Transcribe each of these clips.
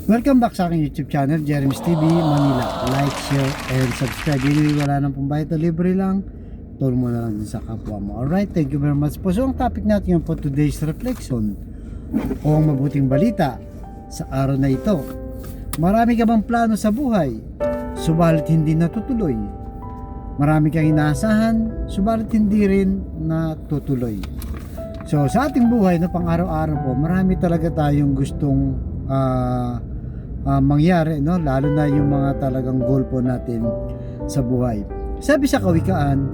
Welcome back sa aking YouTube channel, Jeremy's TV Manila. Like, share, and subscribe. Anyway, wala nang pambayad o libre lang. Tulong mo na lang din sa kapwa mo. Alright, thank you very much po. So, ang topic natin yung for today's reflection o ang mabuting balita sa araw na ito. Marami ka bang plano sa buhay, subalit hindi natutuloy? Marami kang inaasahan, subalit hindi rin natutuloy. So, sa ating buhay na pang-araw-araw po, marami talaga tayong gustong mangyari, no? Lalo na yung mga talagang goal po natin sa buhay. Sabi sa Kawikaan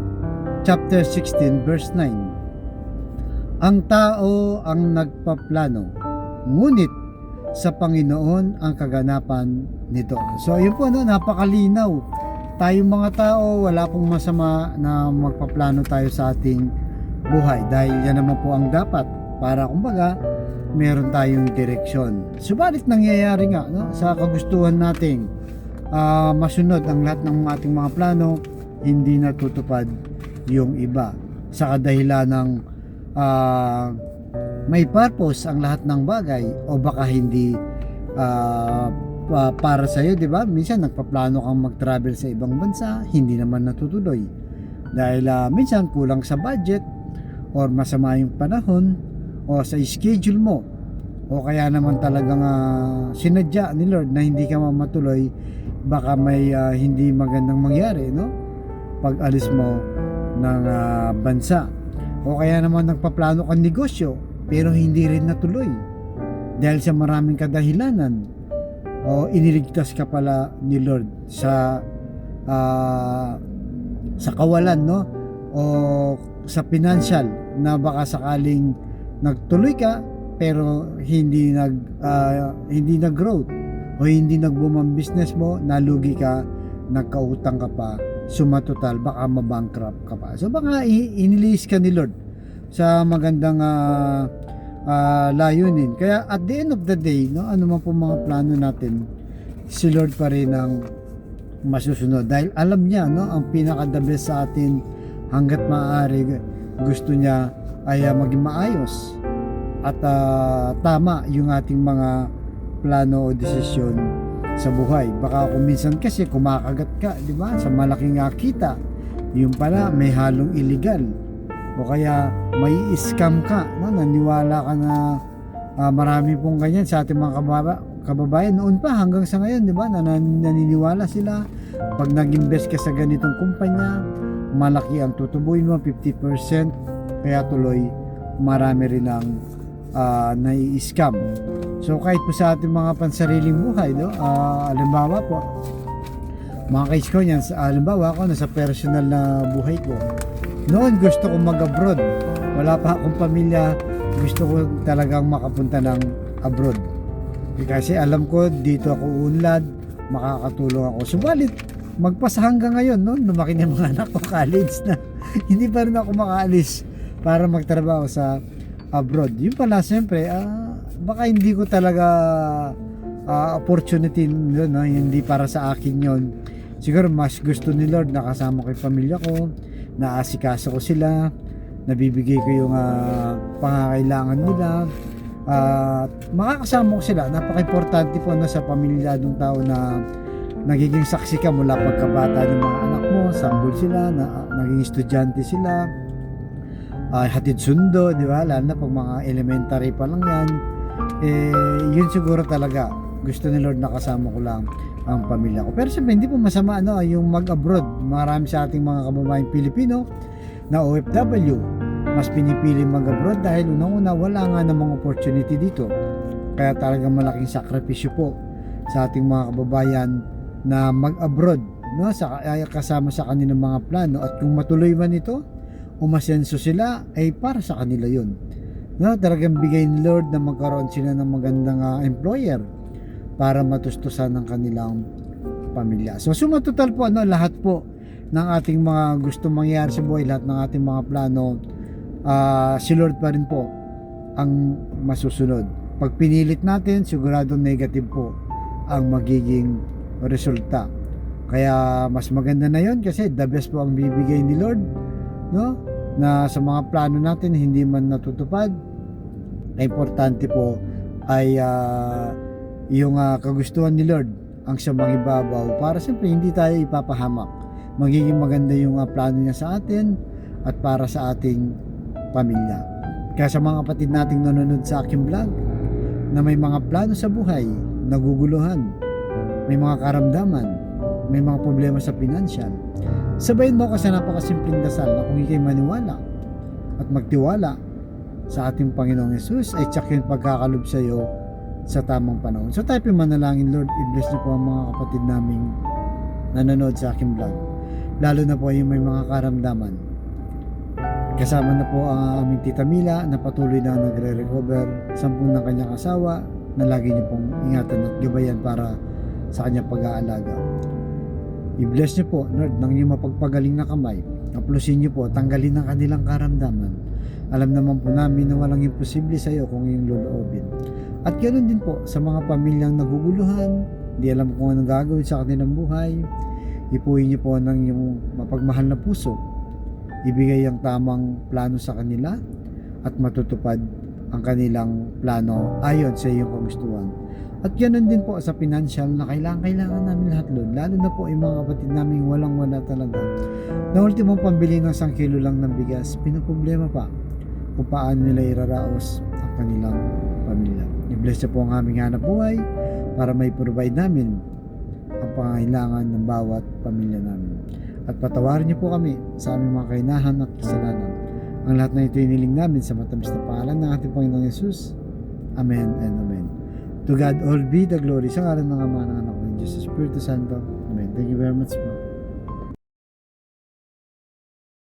chapter 16 verse 9, ang tao ang nagpaplano, ngunit sa Panginoon ang kaganapan nito. So yun po, no? Napakalinaw. Tayong mga tao, wala pong masama na magpaplano tayo sa ating buhay, dahil yan naman po ang dapat para kumbaga meron tayong direksyon. Subalit nangyayari nga, no, sa kagustuhan nating masunod ang lahat ng ating mga plano, hindi natutupad yung iba sa kadahilan ng may purpose ang lahat ng bagay, o baka hindi para sa iyo, di ba? Minsan nagpaplano kang mag-travel sa ibang bansa, hindi naman natutuloy dahil minsan kulang sa budget, or masama yung panahon, o sa schedule mo, o kaya naman talagang sinadya ni Lord na hindi ka matuloy. Baka may hindi magandang mangyari, no, pag alis mo ng bansa, o kaya naman nagpaplano kang negosyo pero hindi rin natuloy dahil sa maraming kadahilanan, o iniligtas ka pala ni Lord sa kawalan, no, o sa financial, na baka sakaling nagtuloy ka pero hindi nag-growth, o hindi nag-boom ang business mo, nalugi ka, nagkautang ka pa, sumatotal, baka mabankrupt ka pa. So baka inilis ka ni Lord sa magandang layunin. Kaya at the end of the day, no, ano man po mga plano natin, si Lord pa rin ang masusunod, dahil alam niya, no, ang pinaka-the best sa atin. Hanggat maaari, gusto niya ay maging maayos at tama yung ating mga plano o desisyon sa buhay. Baka kung minsan kasi kumakagat ka, di ba, sa malaking kita, yung pala may halong illegal, o kaya may scam ka, no? Naniwala ka na marami pong ganyan sa ating mga kababayan noon pa hanggang sa ngayon, di ba, naniniwala sila pag nag-invest ka sa ganitong kumpanya, malaki ang tutubuin mo, 50%, kaya tuloy marami rin ang nai-scam. So kahit po sa ating mga pansariling buhay, no, halimbawa po, mga case ko yan, halimbawa ako nasa personal na buhay ko, noon gusto ko mag-abroad, wala pa akong pamilya, gusto ko talagang makapunta ng abroad, kasi alam ko dito ako unlad, makakatulong ako. Subalit magpasa hanggang ngayon, no, lumaki na yung mga anak ko, college na, hindi pa rin ako makaalis para magtrabaho sa abroad. Yun pala, siyempre, baka hindi ko talaga opportunity, no, hindi para sa akin yon. Siguro mas gusto ni Lord na kasama ko yung pamilya ko, naasikaso ko sila, nabibigay ko yung pangangailangan nila, makakasama ko sila. Napaka-importante po, no, sa pamilyadong tao na nagiging saksi ka mula pagkabata ng mga anak mo, sanggol sila, naging estudyante sila, hatid sundo, di ba? Lalo na pag mga elementary pa lang yan, yun siguro talaga gusto ni Lord na kasama ko lang ang pamilya ko. Pero siyempre hindi po masama, no, yung mag-abroad. Marami sa ating mga kababayan Pilipino na OFW mas pinipili mag-abroad dahil unang-una wala nga namang opportunity dito, kaya talagang malaking sakripisyo po sa ating mga kababayan na mag-abroad, no, kasama sa kanilang mga plano. At kung matuloy man ito, umasenso sila, ay para sa kanila yun, no? Talagang bigay ni Lord na magkaroon sila ng magandang employer para matustusan ng kanilang pamilya. So sumatotal po, no, lahat po ng ating mga gusto mangyari sa buhay, lahat ng ating mga plano, si Lord pa rin po ang masusunod. Pag pinilit natin, siguradong negative po ang magiging resulta. Kaya mas maganda na yon, kasi the best po ang bibigay ni Lord, no, na sa mga plano natin hindi man natutupad, importante po ay yung kagustuhan ni Lord ang siyang mangibabaw para siyempre hindi tayo ipapahamak. Magiging maganda yung plano niya sa atin at para sa ating pamilya. Kaya sa mga kapatid nating nanonood sa aking vlog na may mga plano sa buhay, naguguluhan, may mga karamdaman, may mga problema sa financial, sabayin mo kasi napakasimpleng dasal na kung ikay maniwala at magtiwala sa ating Panginoong Yesus ay tsak yung pagkakalob sa iyo sa tamang panahon. So tayo manalangin. Lord, i-bless niyo po ang mga kapatid naming nanonood sa aking vlog, lalo na po yung may mga karamdaman. Kasama na po ang aming Tita Mila na patuloy na nagre-recover, 10 ng kanyang asawa na lagi niyo pong ingatan at gabayan para sa kanyang pag-aalaga. I-bless niyo po, Lord, ng inyong mapagpagaling na kamay. Aplusin niyo po, tanggalin ang kanilang karamdaman. Alam naman po namin na walang imposible sa iyo kung iyong loloobin. At ganoon din po sa mga pamilyang naguguluhan, di alam kung anong gagawin sa kanilang buhay. Ipuin niyo po ng iyong mapagmahal na puso. Ibigay ang tamang plano sa kanila at matutupad ang kanilang plano ayon sa iyong kagustuhan. At ganoon din po sa financial na kailangan namin lahat, Lord. Lalo na po yung mga kapatid namin walang-wala talaga. Na ultimong pambili ng 1 kilo lang ng bigas, pinaproblema pa kung paano nila iraraos ang kanilang pamilya. I-bless niyo po ang aming hanap buhay para may provide namin ang pangangailangan ng bawat pamilya namin. At patawarin niyo po kami sa aming mga kainahan at kasalanan. Ang lahat na ito iniling namin sa matamis na pangalan ng ating Panginoong Yesus. Amen and amen. To God all be the glory sa ngalan ng Ama, ng Anak, ng Diyos, sa Espiritu Santo. Amen. Thank you very much po.